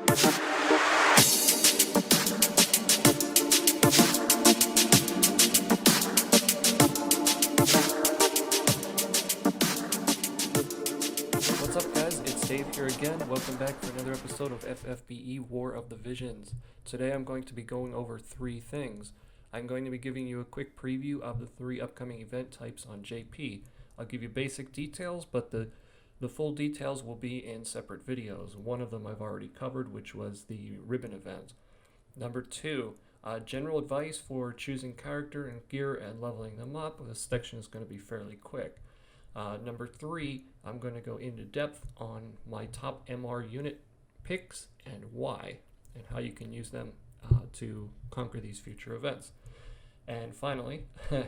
What's up, guys? It's Dave here again. Welcome back for another episode of FFBE War of the Visions. Today I'm going to be going over 3 things. I'm going to be giving you a quick preview of the 3 upcoming event types on JP. I'll give you basic details, but the full details will be in separate videos. One of them I've already covered, which was the ribbon event. Number 2, general advice for choosing character and gear and leveling them up. This section is going to be fairly quick. Number 3, I'm going to go into depth on my top MR unit picks and why, and how you can use them to conquer these future events. And finally,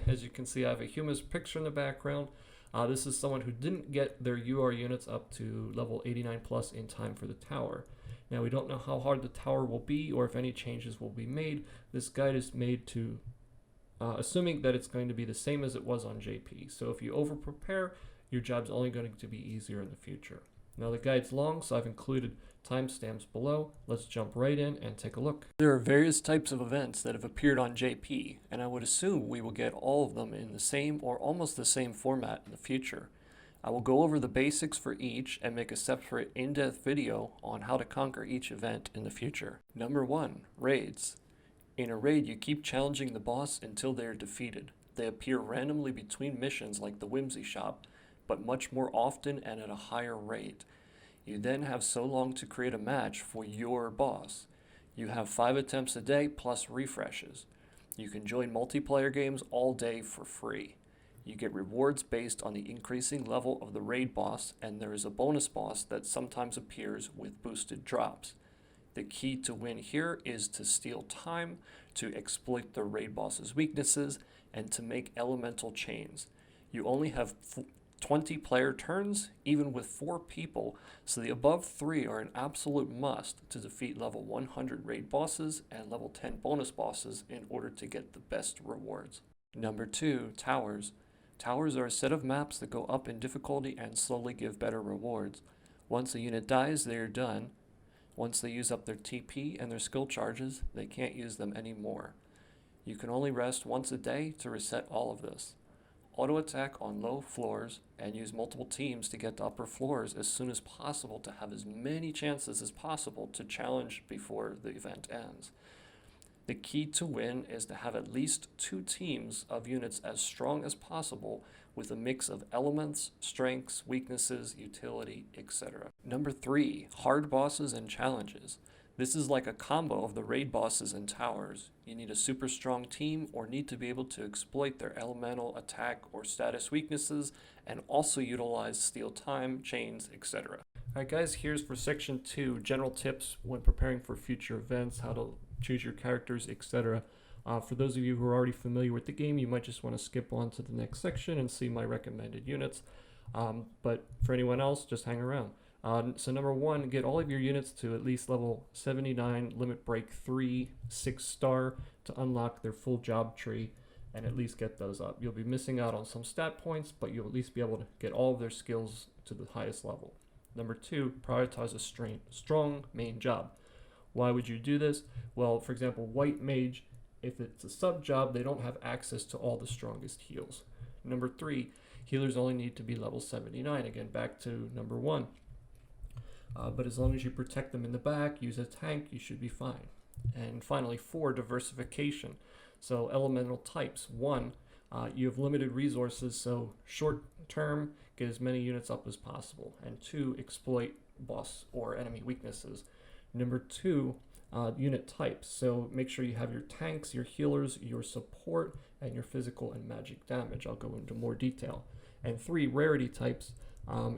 as you can see, I have a Humus picture in the background. This is someone who didn't get their UR units up to level 89 plus in time for the tower. Now, we don't know how hard the tower will be or if any changes will be made. This guide is made to assuming that it's going to be the same as it was on JP. So if you over-prepare, your job's only going to be easier in the future. Now the guide's long, so I've included timestamps below. Let's jump right in and take a look. There are various types of events that have appeared on JP, and I would assume we will get all of them in the same or almost the same format in the future. I will go over the basics for each and make a separate in-depth video on how to conquer each event in the future. Number 1, raids. In a raid, you keep challenging the boss until they are defeated. They appear randomly between missions like the Whimsy Shop, but much more often and at a higher rate. You then have so long to create a match for your boss. You have 5 attempts a day plus refreshes. You can join multiplayer games all day for free. You get rewards based on the increasing level of the raid boss, and there is a bonus boss that sometimes appears with boosted drops. The key to win here is to steal time, to exploit the raid boss's weaknesses, and to make elemental chains. You only have 20 player turns, even with 4 people, so the above 3 are an absolute must to defeat level 100 raid bosses and level 10 bonus bosses in order to get the best rewards. Number 2, towers. Towers are a set of maps that go up in difficulty and slowly give better rewards. Once a unit dies, they are done. Once they use up their TP and their skill charges, they can't use them anymore. You can only rest once a day to reset all of this. Auto attack on low floors and use multiple teams to get to upper floors as soon as possible to have as many chances as possible to challenge before the event ends. The key to win is to have at least 2 teams of units as strong as possible with a mix of elements, strengths, weaknesses, utility, etc. Number 3, hard bosses and challenges. This is like a combo of the raid bosses and towers. You need a super strong team or need to be able to exploit their elemental, attack, or status weaknesses and also utilize steal time, chains, etc. Alright guys, here's for section 2, general tips when preparing for future events, how to choose your characters, etc. For those of you who are already familiar with the game, you might just want to skip on to the next section and see my recommended units. But for anyone else, just hang around. So number 1, get all of your units to at least level 79, limit break 3, 6 star to unlock their full job tree and at least get those up. You'll be missing out on some stat points, but you'll at least be able to get all of their skills to the highest level. Number 2, prioritize a strong main job. Why would you do this? Well, for example, White Mage, if it's a sub job, they don't have access to all the strongest heals. Number 3, healers only need to be level 79. Again, back to number 1. But as long as you protect them in the back, use a tank, you should be fine. And finally, 4, diversification. So elemental types. 1, you have limited resources, so short term, get as many units up as possible. And 2, exploit boss or enemy weaknesses. Number 2, unit types. So make sure you have your tanks, your healers, your support, and your physical and magic damage. I'll go into more detail. And 3, rarity types.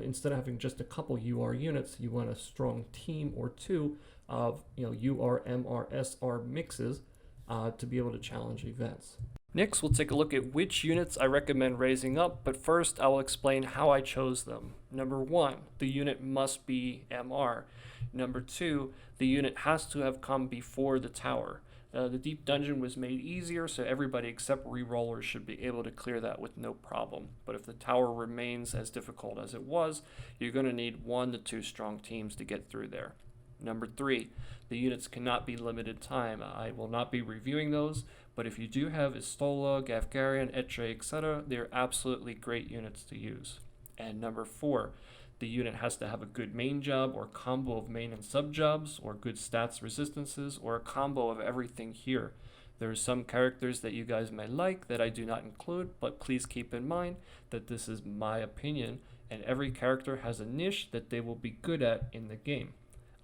Instead of having just a couple UR units, you want a strong team or 2 of UR, MR, SR mixes to be able to challenge events. Next, we'll take a look at which units I recommend raising up, but first I will explain how I chose them. Number 1, the unit must be MR. Number 2, the unit has to have come before the tower. The deep dungeon was made easier, so everybody except rerollers should be able to clear that with no problem. But if the tower remains as difficult as it was, you're going to need 1 to 2 strong teams to get through there. Number 3, the units cannot be limited time. I will not be reviewing those, but if you do have Istola, Gafgarian, Etre, etc., they're absolutely great units to use. And number 4, the unit has to have a good main job or combo of main and sub jobs, or good stats resistances, or a combo of everything here. There are some characters that you guys may like that I do not include, but please keep in mind that this is my opinion, and every character has a niche that they will be good at in the game.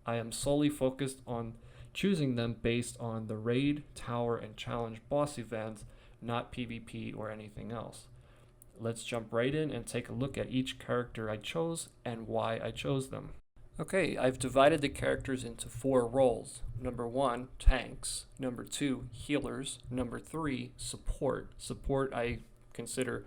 I am solely focused on choosing them based on the raid, tower, and challenge boss events, not PvP or anything else. Let's jump right in and take a look at each character I chose and why I chose them. Okay, I've divided the characters into 4 roles. Number 1, tanks. Number 2, healers. Number 3, support. Support I consider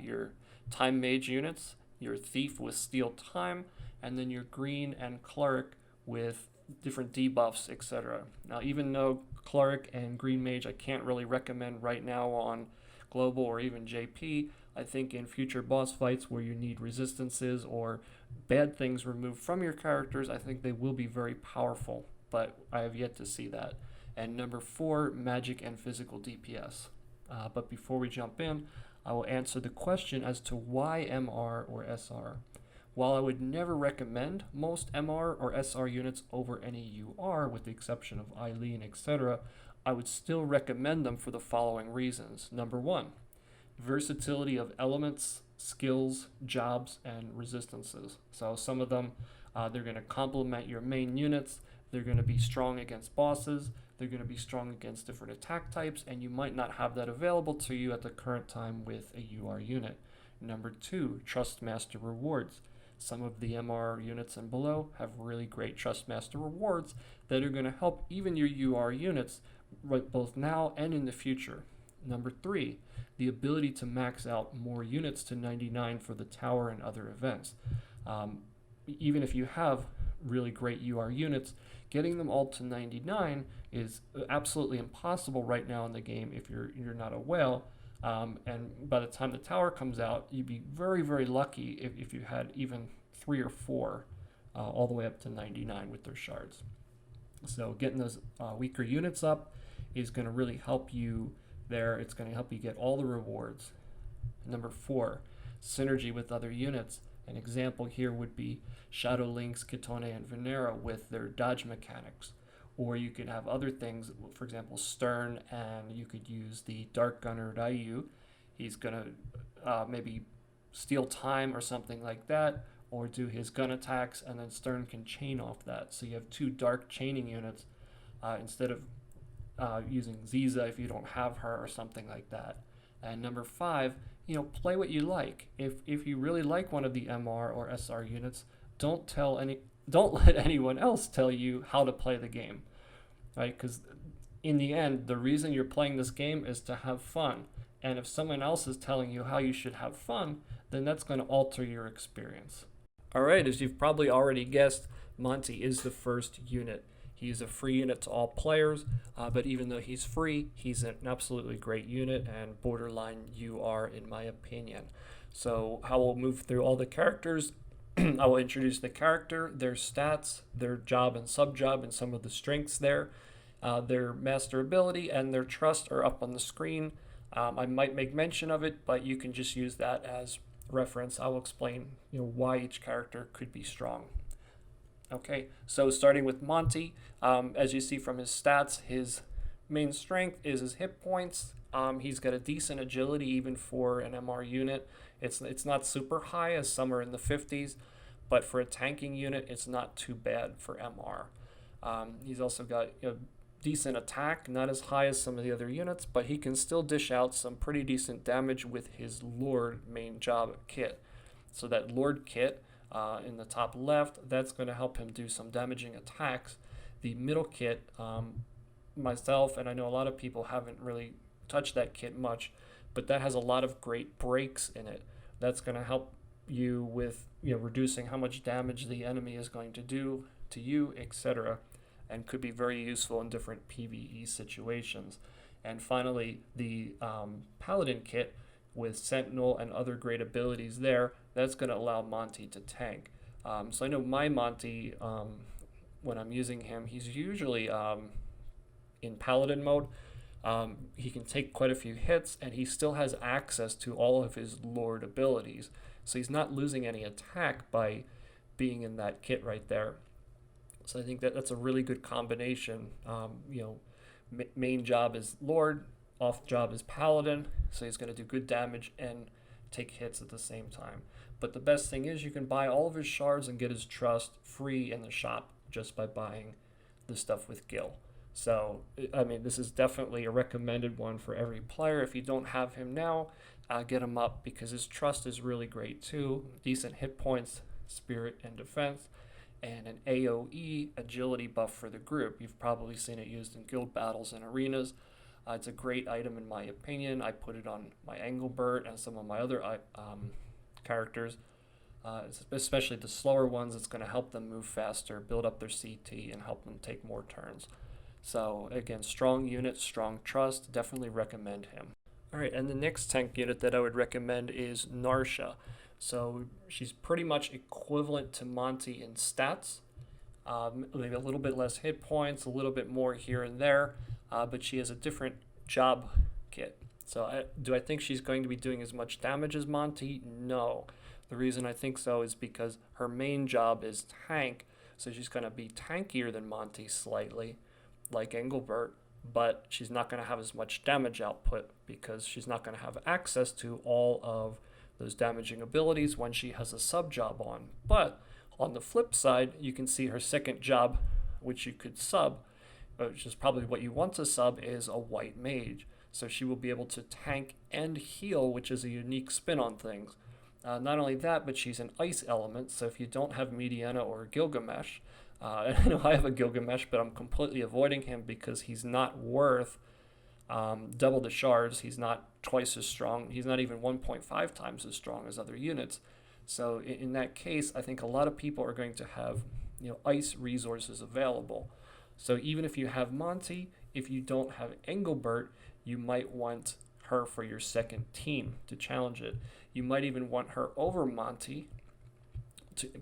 your time mage units, your thief with steal time, and then your green and cleric with different debuffs, etc. Now, even though cleric and green mage I can't really recommend right now on global or even JP, I think in future boss fights where you need resistances or bad things removed from your characters, I think they will be very powerful, but I have yet to see that. And number 4, magic and physical DPS. But before we jump in, I will answer the question as to why MR or SR. While I would never recommend most MR or SR units over any UR, with the exception of Eileen, etc., I would still recommend them for the following reasons. Number 1, versatility of elements, skills, jobs, and resistances. So some of them, they're going to complement your main units, they're going to be strong against bosses, they're going to be strong against different attack types, and you might not have that available to you at the current time with a UR unit. Number 2, Trust Master rewards. Some of the MR units and below have really great Trust Master rewards that are going to help even your UR units both now and in the future. Number 3, the ability to max out more units to 99 for the tower and other events. Even if you have really great UR units, getting them all to 99 is absolutely impossible right now in the game if you're not a whale. And by the time the tower comes out, you'd be very, very lucky if you had even 3 or 4 all the way up to 99 with their shards. So getting those weaker units up is going to really help you there. It's going to help you get all the rewards. Number 4, synergy with other units. An example here would be Shadowlynx, Kitone, and Venera with their dodge mechanics. Or you could have other things, for example, Stern, and you could use the Dark Gunner Rairyu. He's going to maybe steal time or something like that, or do his gun attacks, and then Stern can chain off that. So you have 2 dark chaining units instead of using Ziza if you don't have her or something like that. And number 5, play what you like. If you really like one of the MR or SR units, don't let anyone else tell you how to play the game, right? Because in the end, the reason you're playing this game is to have fun. And if someone else is telling you how you should have fun, then that's going to alter your experience. All right, as you've probably already guessed, Monte is the first unit. He's a free unit to all players, but even though he's free, he's an absolutely great unit and borderline UR in my opinion. So how we'll move through all the characters, I will introduce the character, their stats, their job and sub-job, and some of the strengths there. Their master ability and their trust are up on the screen. I might make mention of it, but you can just use that as reference. I will explain why each character could be strong. Okay, so starting with Monte, as you see from his stats, his main strength is his hit points. He's got a decent agility even for an MR unit. It's not super high, as some are in the 50s, but for a tanking unit, it's not too bad for MR. He's also got a decent attack, not as high as some of the other units, but he can still dish out some pretty decent damage with his Lord main job kit. So that Lord kit in the top left, that's going to help him do some damaging attacks. The middle kit, myself, and I know a lot of people haven't really touched that kit much, but that has a lot of great breaks in it. That's going to help you with reducing how much damage the enemy is going to do to you, etc., and could be very useful in different PvE situations. And finally, the Paladin kit with Sentinel and other great abilities there, that's going to allow Monte to tank. So I know my Monte when I'm using him, he's usually in Paladin mode. He can take quite a few hits, and he still has access to all of his Lord abilities. So he's not losing any attack by being in that kit right there. So I think that that's a really good combination. Main job is Lord, off job is Paladin, so he's going to do good damage and take hits at the same time. But the best thing is you can buy all of his shards and get his trust free in the shop just by buying the stuff with Gil. So, I mean, this is definitely a recommended one for every player. If you don't have him now, get him up because his trust is really great too. Decent hit points, spirit, and defense, and an AoE agility buff for the group. You've probably seen it used in guild battles and arenas. It's a great item in my opinion. I put it on my Engelbert and some of my other characters, especially the slower ones. It's going to help them move faster, build up their CT, and help them take more turns. So again, strong unit, strong trust, definitely recommend him. Alright, and the next tank unit that I would recommend is Narsha. So she's pretty much equivalent to Monte in stats, maybe a little bit less hit points, a little bit more here and there, but she has a different job kit. So do I think she's going to be doing as much damage as Monte? No. The reason I think so is because her main job is tank, so she's going to be tankier than Monte slightly, like Engelbert, but she's not going to have as much damage output because she's not going to have access to all of those damaging abilities when she has a sub job on. But on the flip side, you can see her second job, which you could sub, which is probably what you want to sub, is a white mage. So she will be able to tank and heal, which is a unique spin on things. Not only that, but she's an ice element, so if you don't have Mediana or Gilgamesh, I know I have a Gilgamesh, but I'm completely avoiding him because he's not worth double the shards. He's not twice as strong. He's not even 1.5 times as strong as other units. So in that case, I think a lot of people are going to have ice resources available. So even if you have Monte, if you don't have Engelbert, you might want her for your second team to challenge it. You might even want her over Monte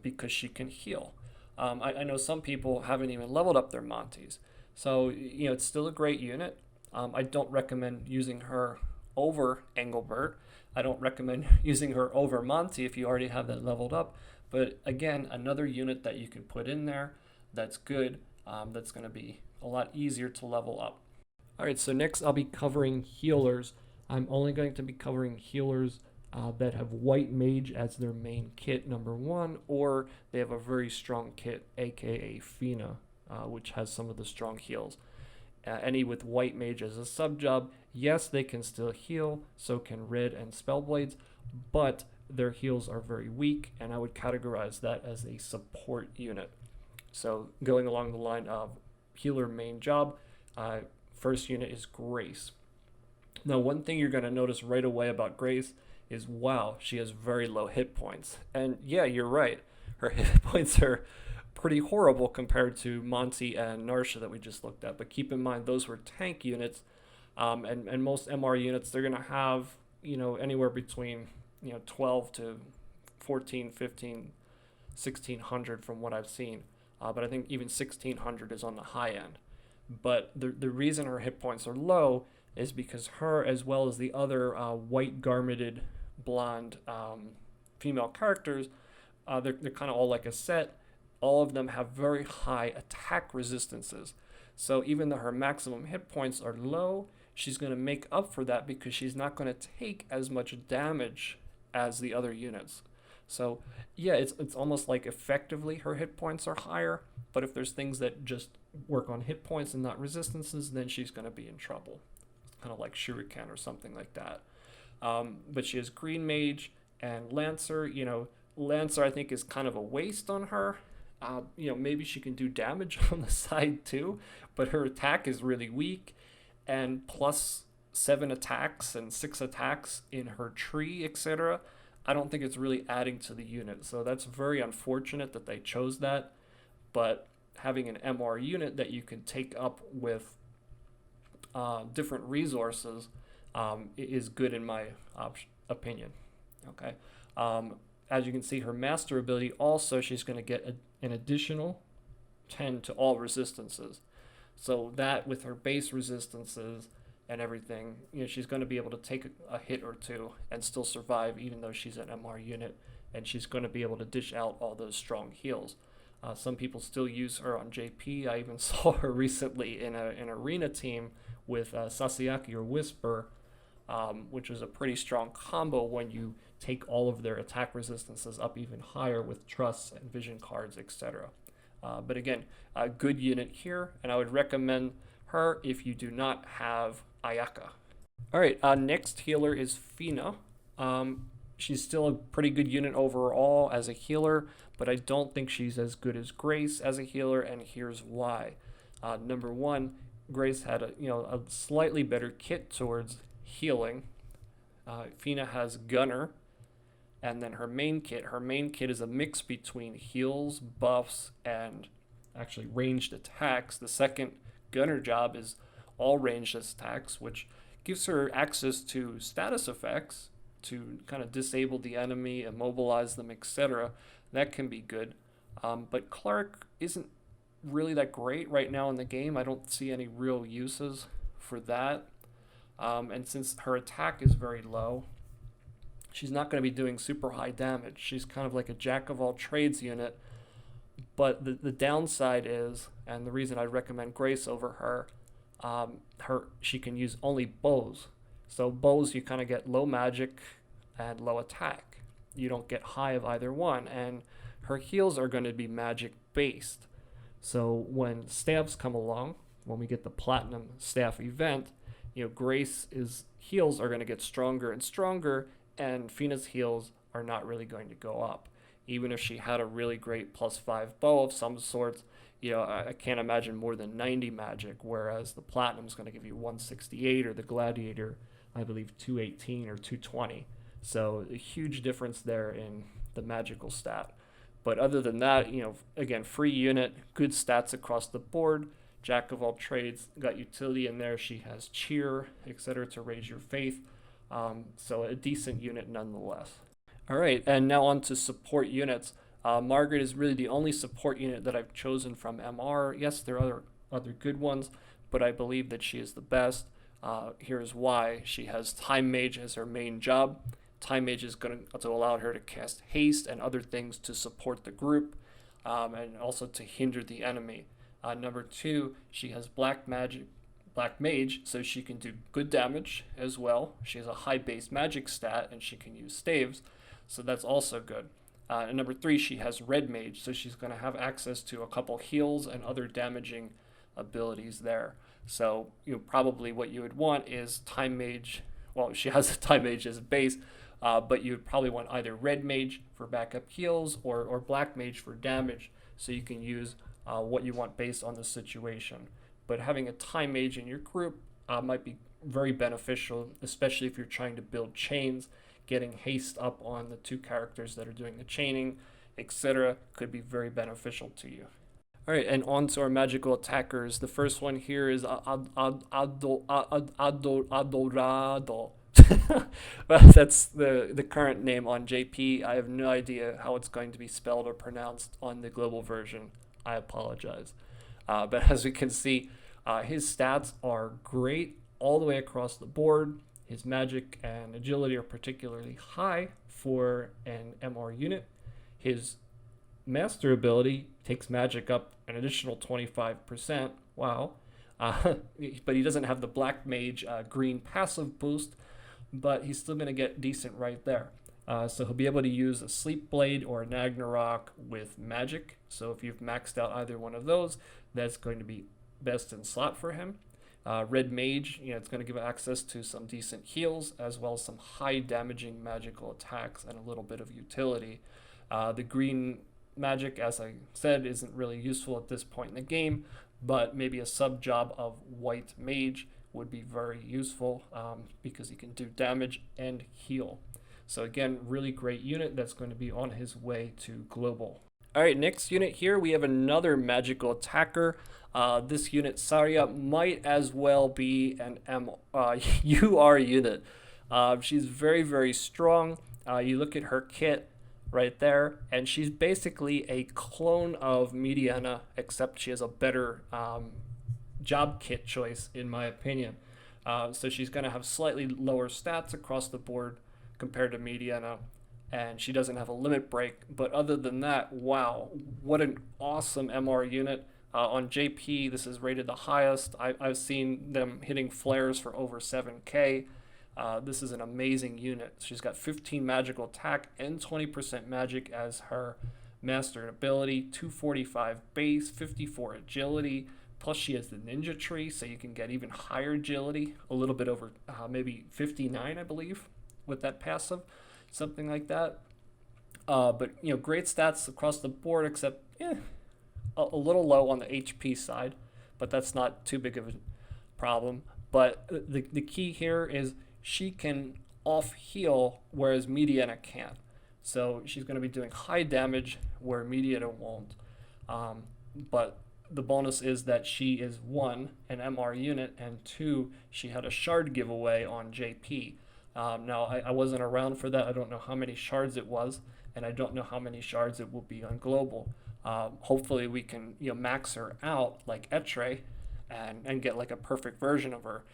because she can heal. I know some people haven't even leveled up their Montes. So, it's still a great unit. I don't recommend using her over Engelbert. I don't recommend using her over Monte if you already have that leveled up. But again, another unit that you can put in there that's good, that's going to be a lot easier to level up. Alright, so next I'll be covering healers. I'm only going to be covering healers that have white mage as their main kit, number one, or they have a very strong kit, aka Feena, which has some of the strong heals. Any with white mage as a sub job, yes, they can still heal, so can red and spellblades, but their heals are very weak, and I would categorize that as a support unit. So going along the line of healer main job, first unit is Grace. Now, one thing you're going to notice right away about Grace is, wow, she has very low hit points. And yeah, you're right. Her hit points are pretty horrible compared to Monte and Narsha that we just looked at. But keep in mind, those were tank units. And most MR units, they're going to have, anywhere between, 12 to 14, 15, 1600 from what I've seen. But I think even 1600 is on the high end. But the reason her hit points are low is because her, as well as the other white garmented blonde female characters, they're kind of all like a set. All of them have very high attack resistances. So even though her maximum hit points are low, she's going to make up for that because she's not going to take as much damage as the other units. So yeah, it's almost like effectively her hit points are higher, but if there's things that just work on hit points and not resistances, then she's going to be in trouble. Kind of like Shuriken or something like that. But she has Green Mage and Lancer. Lancer I think is kind of a waste on her. Maybe she can do damage on the side too, but her attack is really weak, and plus 7 attacks and 6 attacks in her tree, etc. I don't think it's really adding to the unit, so that's very unfortunate that they chose that. But having an MR unit that you can take up with different resources is good in my opinion. Okay. As you can see, her master ability also, she's going to get an additional 10 to all resistances. So that with her base resistances and everything, she's going to be able to take a hit or two and still survive, even though she's an MR unit, and she's going to be able to dish out all those strong heals. Some people still use her on JP. I even saw her recently in an arena team with Sasayaki or Whisper, which was a pretty strong combo when you take all of their attack resistances up even higher with trusts and vision cards, etc. But again, a good unit here, and I would recommend her if you do not have Ayaka. All right, next healer is Feena. She's still a pretty good unit overall as a healer, but I don't think she's as good as Grace as a healer, and here's why. Number one, Grace had a slightly better kit towards healing. Feena has Gunner, and then her main kit. Her main kit is a mix between heals, buffs, and actually ranged attacks. The second Gunner job is all ranged attacks, which gives her access to status effects to kind of disable the enemy, immobilize them, etc. That can be good. But Clark isn't really that great right now in the game. I don't see any real uses for that. And since her attack is very low, she's not going to be doing super high damage. She's kind of like a jack of all trades unit. But the downside is, and the reason I'd recommend Grace over her, she can use only bows. So bows, you kind of get low magic and low attack. You don't get high of either one. And her heals are going to be magic based. So when staffs come along, when we get the platinum staff event, Grace's heals are going to get stronger and stronger, and Feena's heals are not really going to go up. Even if she had a really great +5 bow of some sort, I can't imagine more than 90 magic, whereas the platinum is going to give you 168, or the gladiator, I believe, 218 or 220. So a huge difference there in the magical stat. But other than that, again, free unit, good stats across the board, jack of all trades, got utility in there. She has cheer, etc. to raise your faith. So a decent unit nonetheless. All right, and now on to support units. Margaret is really the only support unit that I've chosen from MR. Yes, there are other good ones, but I believe that she is the best. Here's why. She has Time Mage as her main job. Time Mage is going to allow her to cast haste and other things to support the group, and also to hinder the enemy. Number two, she has Black Mage, so she can do good damage as well. She has a high base magic stat, and she can use staves, so that's also good. And number three, she has Red Mage, so she's going to have access to a couple heals and other damaging abilities there. So probably what you would want is Time Mage. Well, she has a Time Mage as a base, but you would probably want either Red Mage for backup heals or Black Mage for damage, so you can use what you want based on the situation. But having a Time Mage in your group might be very beneficial, especially if you're trying to build chains. Getting haste up on the two characters that are doing the chaining, etc. could be very beneficial to you. All right, and on to our magical attackers. The first one here is Adorado. That's the current name on JP. I have no idea how it's going to be spelled or pronounced on the global version. I apologize. But as we can see, his stats are great all the way across the board. His magic and agility are particularly high for an MR unit. His master ability takes magic up an additional 25%. Wow. But he doesn't have the Black Mage green passive boost, but he's still going to get decent right there. So he'll be able to use a Sleep Blade or a Nagnarok with magic. So if you've maxed out either one of those, that's going to be best in slot for him. Red Mage, it's going to give access to some decent heals, as well as some high damaging magical attacks and a little bit of utility. The green magic, as I said, isn't really useful at this point in the game, but maybe a sub job of White Mage would be very useful because he can do damage and heal. So again, really great unit that's going to be on his way to global. All right, next unit here, we have another magical attacker. This unit, Saria, might as well be an UR unit. She's very, very strong. You look at her kit, right there, and she's basically a clone of Mediana, except she has a better job kit choice, in my opinion. So she's going to have slightly lower stats across the board compared to Mediana, and she doesn't have a limit break. But other than that, wow, what an awesome MR unit. On JP, this is rated the highest. I've seen them hitting flares for over 7k. This is an amazing unit. She's got 15 magical attack and 20% magic as her master ability, 245 base, 54 agility, plus she has the ninja tree, so you can get even higher agility, a little bit over maybe 59, I believe, with that passive, something like that. But, you know, great stats across the board, except a little low on the HP side, but that's not too big of a problem. But the key here is she can off heal, whereas Mediana can't. So she's going to be doing high damage where Mediana won't. But the bonus is that she is one, an MR unit, and two, she had a shard giveaway on JP. Now I wasn't around for that. I don't know how many shards it was, and I don't know how many shards it will be on global. Hopefully we can max her out like Etre and get like a perfect version of her.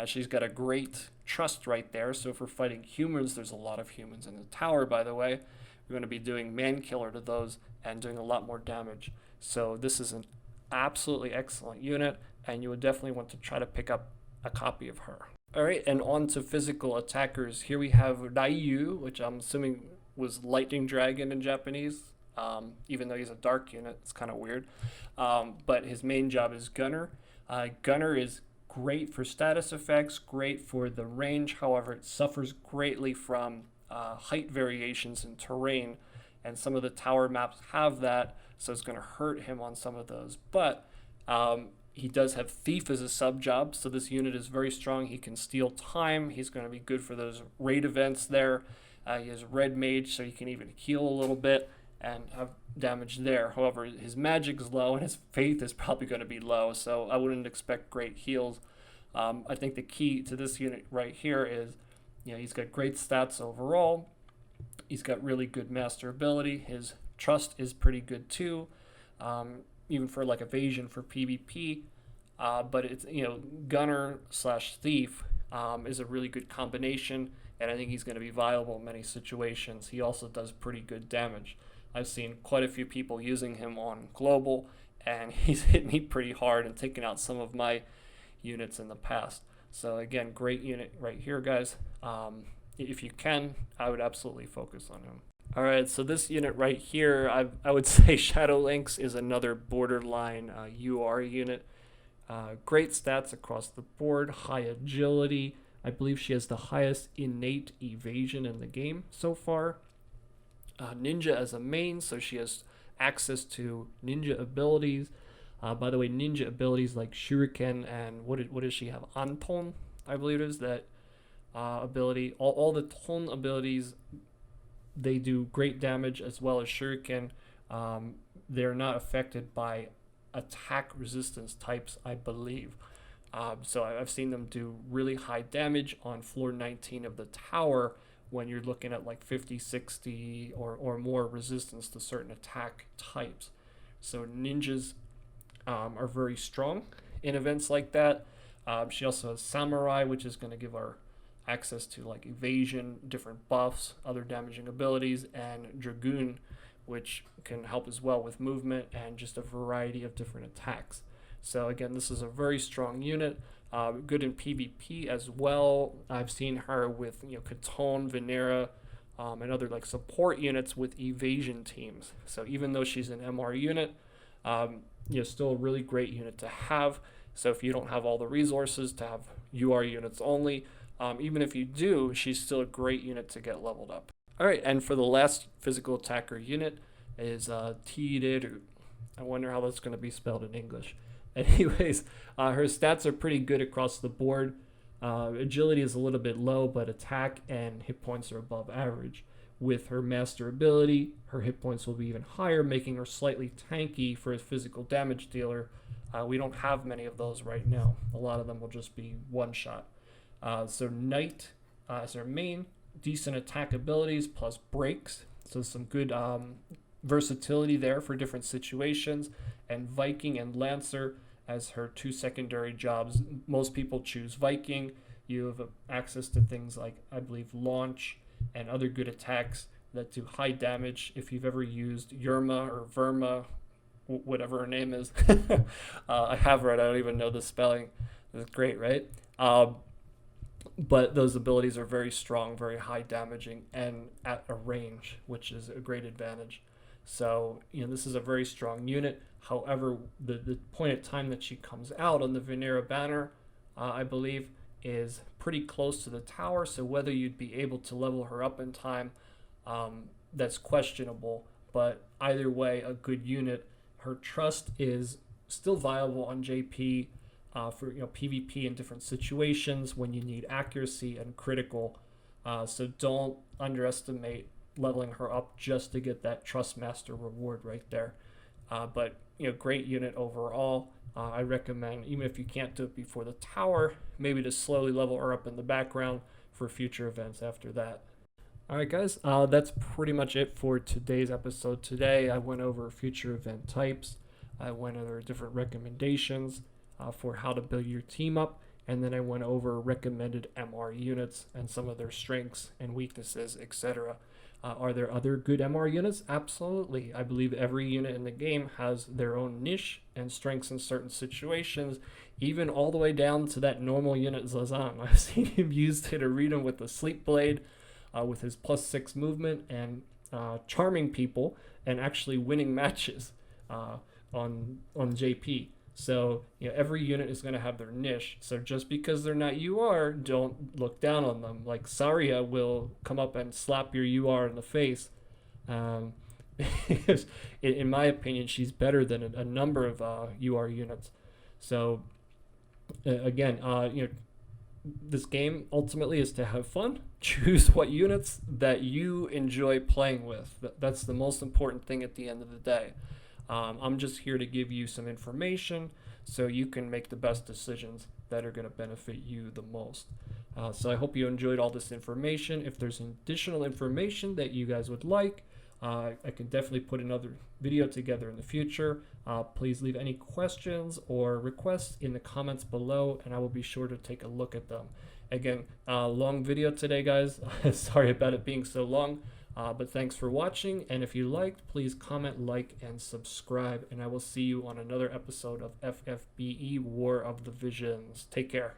She's got a great trust right there, so if we're fighting humans, there's a lot of humans in the tower, by the way. We're going to be doing man killer to those and doing a lot more damage. So this is an absolutely excellent unit, and you would definitely want to try to pick up a copy of her. Alright, and on to physical attackers. Here we have Rairyu, which I'm assuming was Lightning Dragon in Japanese. Even though he's a dark unit, it's kind of weird. But his main job is Gunner. Gunner is great for status effects, great for the range. However, it suffers greatly from height variations in terrain, and some of the tower maps have that, so it's going to hurt him on some of those. But he does have Thief as a sub job, so this unit is very strong. He can steal time. He's going to be good for those raid events there. He has Red Mage, so he can even heal a little bit and have damage there. However, his magic is low and his faith is probably going to be low, so I wouldn't expect great heals. I think the key to this unit right here is, he's got great stats overall. He's got really good master ability. His trust is pretty good too, even for like evasion for PvP. But it's Gunner / Thief is a really good combination, and I think he's going to be viable in many situations. He also does pretty good damage. I've seen quite a few people using him on global, and he's hit me pretty hard and taken out some of my units in the past. So again, great unit right here, guys. If you can, I would absolutely focus on him. Alright, so this unit right here, I would say Shadowlynx is another borderline UR unit. Great stats across the board, high agility. I believe she has the highest innate evasion in the game so far. Ninja as a main, so she has access to ninja abilities. By the way, ninja abilities like Shuriken and what does she have? Anton, I believe it is, that ability. All the Ton abilities, they do great damage, as well as Shuriken. They're not affected by attack resistance types, I believe. So I've seen them do really high damage on floor 19 of the tower when you're looking at like 50, 60 or more resistance to certain attack types. So ninjas are very strong in events like that. She also has Samurai, which is going to give her access to like evasion, different buffs, other damaging abilities, and Dragoon, which can help as well with movement and just a variety of different attacks. So again, this is a very strong unit, good in PvP as well. I've seen her with Katon, Venera, and other like support units with evasion teams. So even though she's an MR unit, still a really great unit to have. So if you don't have all the resources to have UR units only, even if you do, she's still a great unit to get leveled up. Alright, and for the last physical attacker unit is Tireru. I wonder how that's going to be spelled in English. Anyways, her stats are pretty good across the board. Agility is a little bit low, but attack and hit points are above average. With her master ability, her hit points will be even higher, making her slightly tanky for a physical damage dealer. We don't have many of those right now. A lot of them will just be one shot. So Knight as her main, decent attack abilities plus breaks. So some good versatility there for different situations. And Viking and Lancer as her two secondary jobs. Most people choose Viking. You have access to things like, I believe, launch and other good attacks that do high damage. If you've ever used Yerma or Verma, whatever her name is, I have her. I don't even know the spelling. It's great, right? But those abilities are very strong, very high damaging, and at a range, which is a great advantage. So, this is a very strong unit. However, the point of time that she comes out on the Venera banner, I believe, is pretty close to the tower. So whether you'd be able to level her up in time, that's questionable. But either way, a good unit. Her trust is still viable on JP for PvP in different situations when you need accuracy and critical. So don't underestimate leveling her up just to get that Trust Master reward right there. But great unit overall. I recommend, even if you can't do it before the tower, maybe to slowly level her up in the background for future events after that. All right, guys, that's pretty much it for today's episode. Today, I went over future event types. I went over different recommendations for how to build your team up. And then I went over recommended MR units and some of their strengths and weaknesses, etc. Are there other good MR units? Absolutely. I believe every unit in the game has their own niche and strengths in certain situations, even all the way down to that normal unit Zazan. I've seen him used in arena with the Sleep Blade, with his +6 movement and charming people and actually winning matches on JP. So every unit is going to have their niche. So just because they're not UR, don't look down on them. Like Saria will come up and slap your UR in the face. In my opinion, she's better than a number of UR units. So again, this game ultimately is to have fun. Choose what units that you enjoy playing with. That's the most important thing at the end of the day. I'm just here to give you some information so you can make the best decisions that are going to benefit you the most. So I hope you enjoyed all this information. If there's additional information that you guys would like, I can definitely put another video together in the future. Please leave any questions or requests in the comments below, and I will be sure to take a look at them. Again, long video today, guys. Sorry about it being so long. But thanks for watching, and if you liked, please comment, like, and subscribe, and I will see you on another episode of FFBE War of the Visions. Take care.